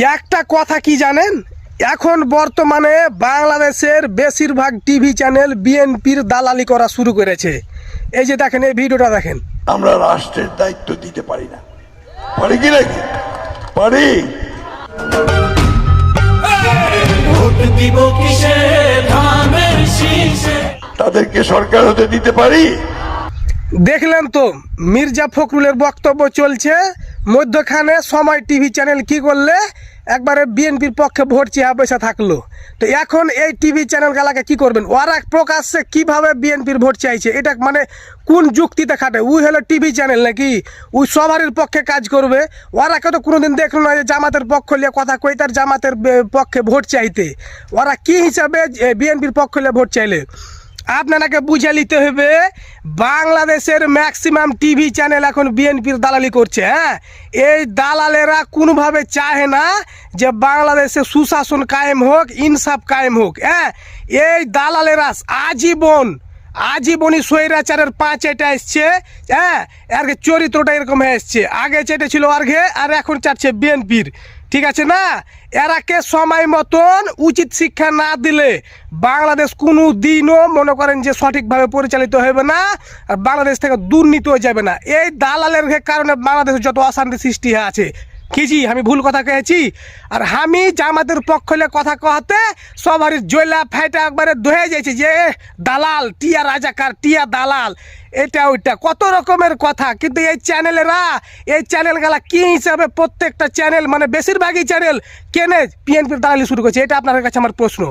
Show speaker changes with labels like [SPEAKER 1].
[SPEAKER 1] একটা কথা কি জানেন, এখন বর্তমানে বাংলাদেশের বেশিরভাগ টিভি চ্যানেল বিএনপির দালালি করা শুরু করেছে। এই যে দেখেন, এই ভিডিওটা দেখেন।
[SPEAKER 2] আমরা রাষ্ট্রের দায়িত্ব দিতে পারি না, পারি কি নাকি? পারি। তাদেরকে সরকার হতে দিতে পারি।
[SPEAKER 1] দেখলেন তো মির্জা ফখরুলের বক্তব্য চলছে, মধ্যখানে সময় টিভি চ্যানেল কি করলে একবারে বিএনপির পক্ষে ভোট চেয়ে বসে থাকলো। তো এখন এই টিভি চ্যানেলগুলাকে কি করবেন? ওরা প্রকাশ্যে কিভাবে বিএনপির ভোট চাইছে, এটা মানে কোন যুক্তিতে খাটে? উই হলো টিভি চ্যানেল নাকি উই সবারই পক্ষে কাজ করবে? ওরাকে তো কোনোদিন দেখলো না যে জামাতের পক্ষ নিয়ে কথা কই তার জামাতের পক্ষে ভোট চাইতে। ওরা কি হিসাবে বিএনপির পক্ষ নিয়ে ভোট চাইলে? আপনাকে বুঝে নিতে হবে, বাংলাদেশের ম্যাক্সিমাম টিভি চ্যানেল এখন বিএনপির দালালি করছে। হ্যাঁ, এই দালালেরা কোনোভাবে চায় না যে বাংলাদেশে সুশাসন কায়েম হোক, ইনসাফ কায়েম হোক। হ্যাঁ, এই দালালেরা আজীবনই স্বৈরাচারের পাঁচ এটা এসছে। হ্যাঁ, আর চরিত্রটা এরকম হয়ে এসছে, আগে চেটেছিল আর্ঘে আর এখন চাটছে বিএনপির। ঠিক আছে না? এরাকে সময় মতন উচিত শিক্ষা না দিলে বাংলাদেশ কোনো দিনও মনে করেন যে সঠিকভাবে পরিচালিত হবে না, আর বাংলাদেশ থেকে দুর্নীতি হয়ে যাবে না। এই দালালের কারণে বাংলাদেশে যত অশান্তি সৃষ্টি হয়ে আছে। কিজি আমি ভুল কথা কয়েছি? আর আমি জামাতের পক্ষ হলে কথা কহাতে সবারই জয়লা ফাইটা একবারে ধয়ে যাইছে যে দালাল, টিয়া রাজাকার, টিয়া দালাল, এটা ওইটা কত রকমের কথা। কিন্তু এই চ্যানেলগুলা কি হিসাবে প্রত্যেকটা চ্যানেল মানে বেশিরভাগই চ্যানেল কেনে বিএনপির দালালি শুরু করছে? এটা আপনাদের কাছে আমার প্রশ্ন।